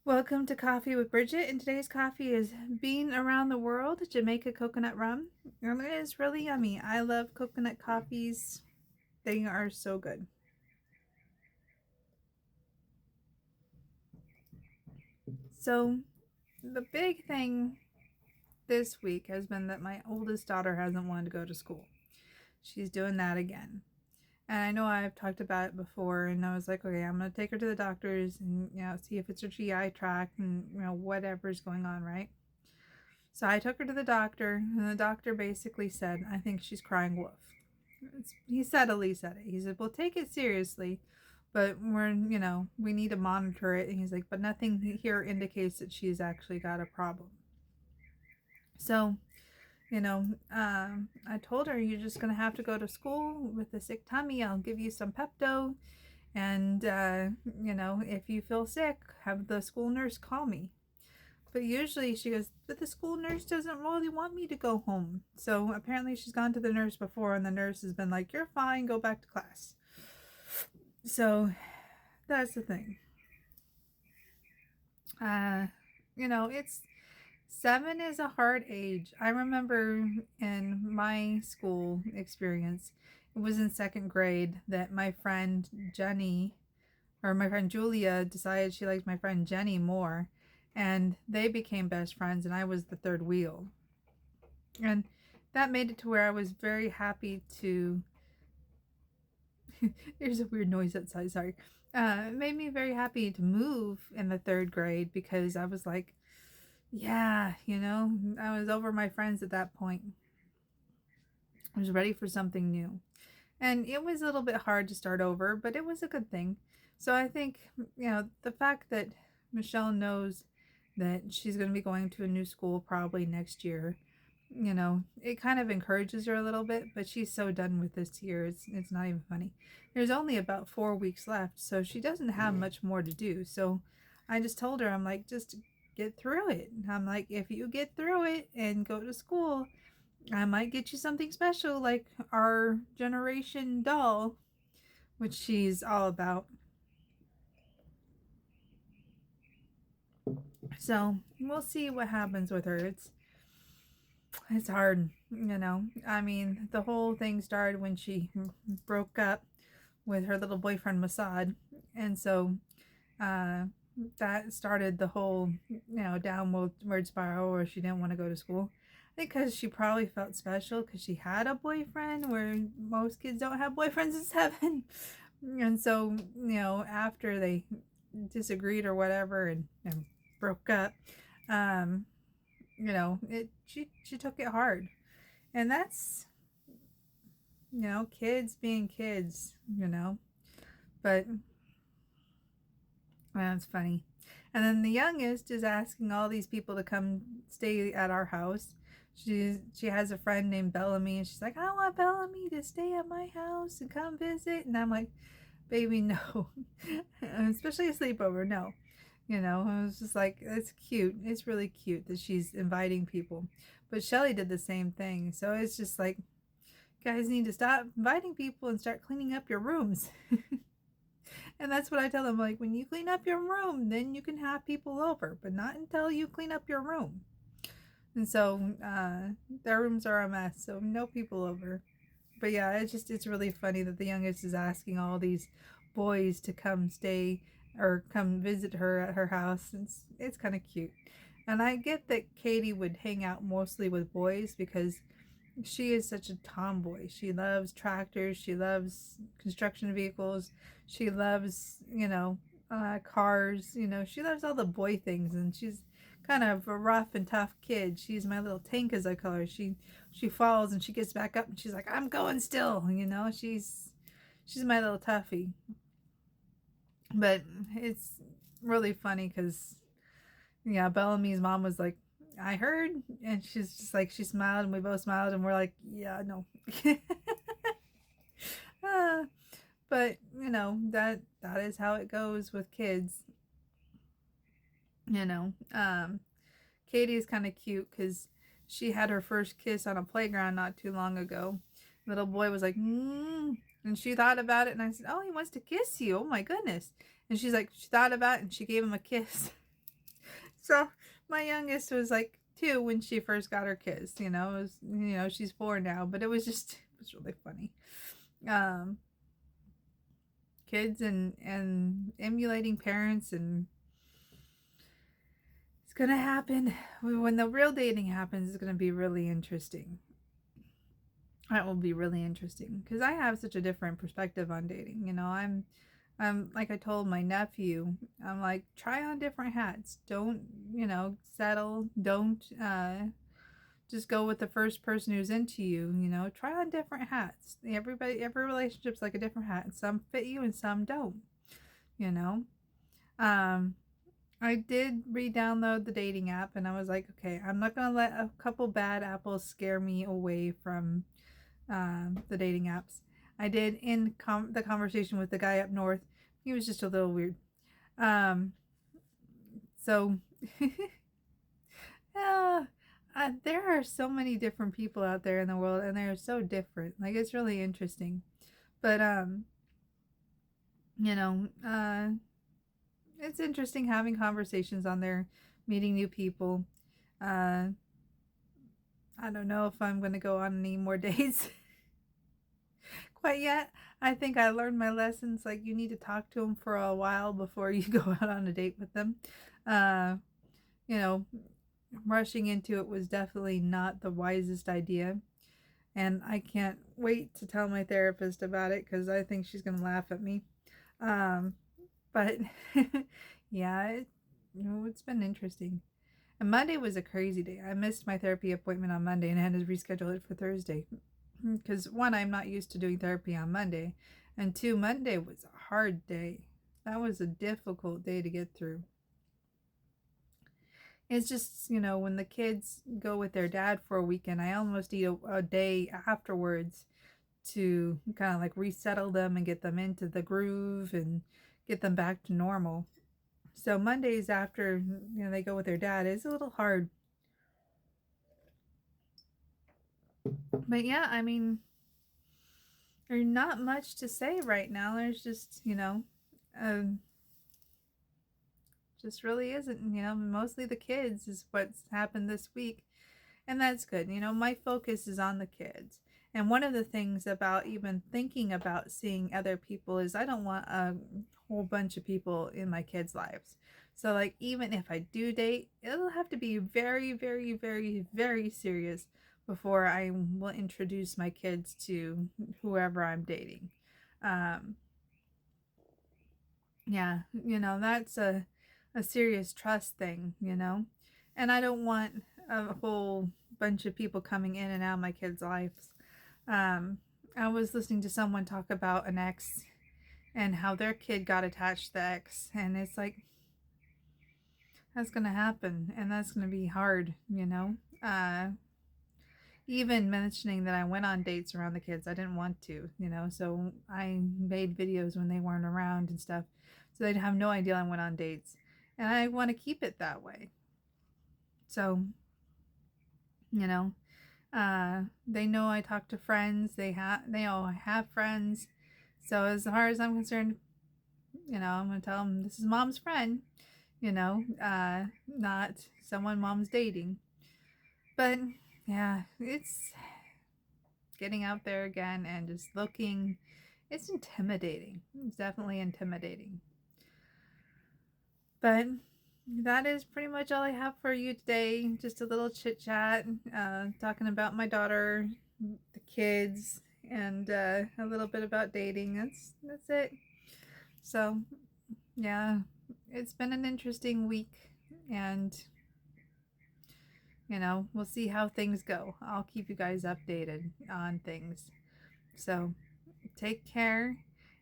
Welcome to Coffee with Bridget, and today's coffee is Bean Around the World Jamaica Coconut Rum. And it is really yummy. I love coconut coffees. They are so good. So, the big thing this week has been that my oldest daughter hasn't wanted to go to school. She's doing that again. And I know I've talked about it before, and I was like, okay, I'm going to take her to the doctors and, see if it's her GI tract and, whatever's going on, right? So I took her to the doctor, and the doctor basically said, I think she's crying wolf. He subtly said it. He said, we'll take it seriously, but we need to monitor it. And he's like, but nothing here indicates that she's actually got a problem. So, I told her, you're just going to have to go to school with a sick tummy. I'll give you some Pepto. And, if you feel sick, have the school nurse call me. But usually she goes, but the school nurse doesn't really want me to go home. So apparently she's gone to the nurse before, and the nurse has been like, you're fine, go back to class. So that's the thing. It's 7 is a hard age. I remember in my school experience, it was in 2nd grade that my friend Julia decided she liked my friend Jenny more. And they became best friends, and I was the third wheel. And that made it to where I was very happy to... There's a weird noise outside, sorry. It made me very happy to move in the 3rd grade because I was like, yeah, I was over my friends at that point. I was ready for something new. And it was a little bit hard to start over, but it was a good thing. So I think, the fact that Michelle knows that she's going to be going to a new school probably next year, it kind of encourages her a little bit, but she's so done with this year, it's not even funny. There's only about 4 weeks left, so she doesn't have much more to do. So I just told her, I'm like, just get through it. I'm like, if you get through it and go to school, I might get you something special like our generation doll, which she's all about. So we'll see what happens with her. It's hard, I mean, the whole thing started when she broke up with her little boyfriend Masad, and so that started the whole downward spiral where she didn't want to go to school. I think because she probably felt special because she had a boyfriend, where most kids don't have boyfriends at 7. And so after they disagreed or whatever and broke up, she took it hard. And that's, kids being kids, but that's funny. And then the youngest is asking all these people to come stay at our house. She has a friend named Bellamy, and she's like, I want Bellamy to stay at my house and come visit. And I'm like, baby, no. Especially a sleepover, no. I was just like, it's cute. It's really cute that she's inviting people. But Shelly did the same thing. So it's just like, you guys need to stop inviting people and start cleaning up your rooms. And that's what I tell them. Like, when you clean up your room, then you can have people over. But not until you clean up your room. And so their rooms are a mess. So no people over. But yeah, it's really funny that the youngest is asking all these boys to come stay or come visit her at her house. It's kind of cute. And I get that Katie would hang out mostly with boys because she is such a tomboy. She loves tractors. She loves construction vehicles. She loves, cars. She loves all the boy things. And she's kind of a rough and tough kid. She's my little tank, as I call her. She falls and she gets back up and she's like, I'm going still. She's my little toughie. But it's really funny because, yeah, Bellamy's mom was like, I heard, and she's just like, she smiled and we both smiled and we're like, yeah, no. But that is how it goes with kids. Katie is kind of cute because she had her first kiss on a playground not too long ago. Little boy was like, and she thought about it, and I said, oh, he wants to kiss you. Oh my goodness. And she's like, she thought about it and she gave him a kiss. So my youngest was like 2 when she first got her kiss. It was, she's 4 now, but it was really funny. Um, Kids and emulating parents, and it's gonna happen when the real dating happens. It's gonna be really interesting. That will be really interesting because I have such a different perspective on dating. I'm like I told my nephew, I'm like, try on different hats. Don't, settle. Don't just go with the first person who's into you. Try on different hats. Every relationship's like a different hat. Some fit you and some don't. You know. Um, I did re-download the dating app, and I was like, okay, I'm not gonna let a couple bad apples scare me away from the dating apps. I did end the conversation with the guy up north. He was just a little weird. Um, so, yeah, there are so many different people out there in the world, and they're so different. Like, it's really interesting. But, you know, it's interesting having conversations on there, meeting new people. I don't know if I'm going to go on any more dates quite yet. I think I learned my lessons. Like, you need to talk to them for a while before you go out on a date with them. You know, rushing into it was definitely not the wisest idea. And I can't wait to tell my therapist about it because I think she's going to laugh at me. But yeah, it's been interesting. And Monday was a crazy day. I missed my therapy appointment on Monday and I had to reschedule it for Thursday. Because 1, I'm not used to doing therapy on Monday. And 2, Monday was a hard day. That was a difficult day to get through. It's just, when the kids go with their dad for a weekend, I almost need a day afterwards to kind of like resettle them and get them into the groove and get them back to normal. So Mondays after, they go with their dad is a little hard. But yeah, I mean, there's not much to say right now. There's just, just really isn't, mostly the kids is what's happened this week. And that's good. My focus is on the kids. And one of the things about even thinking about seeing other people is I don't want a whole bunch of people in my kids' lives. So, like, even if I do date, it'll have to be very, very, very, very serious before I will introduce my kids to whoever I'm dating. Yeah, that's a serious trust thing, and I don't want a whole bunch of people coming in and out of my kids' lives. I was listening to someone talk about an ex and how their kid got attached to the ex, and it's like, that's gonna happen, and that's gonna be hard, even mentioning that I went on dates around the kids, I didn't want to, so I made videos when they weren't around and stuff, so they'd have no idea I went on dates, and I want to keep it that way. So, they know I talk to friends. They all have friends. So as far as I'm concerned, I'm gonna tell them this is mom's friend. Not someone mom's dating. But yeah, it's getting out there again and just looking. It's intimidating. It's definitely intimidating. But that is pretty much all I have for you today. Just a little chit chat, talking about my daughter, the kids, and a little bit about dating. That's it. So yeah, it's been an interesting week, and we'll see how things go. I'll keep you guys updated on things. So take care,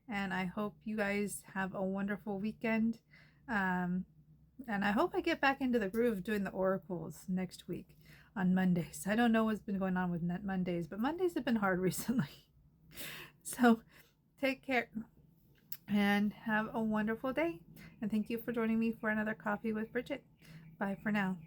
and I hope you guys have a wonderful weekend. And I hope I get back into the groove of doing the oracles next week on Mondays. I don't know what's been going on with Mondays, but Mondays have been hard recently. So take care and have a wonderful day. And thank you for joining me for another Coffee with Bridget. Bye for now.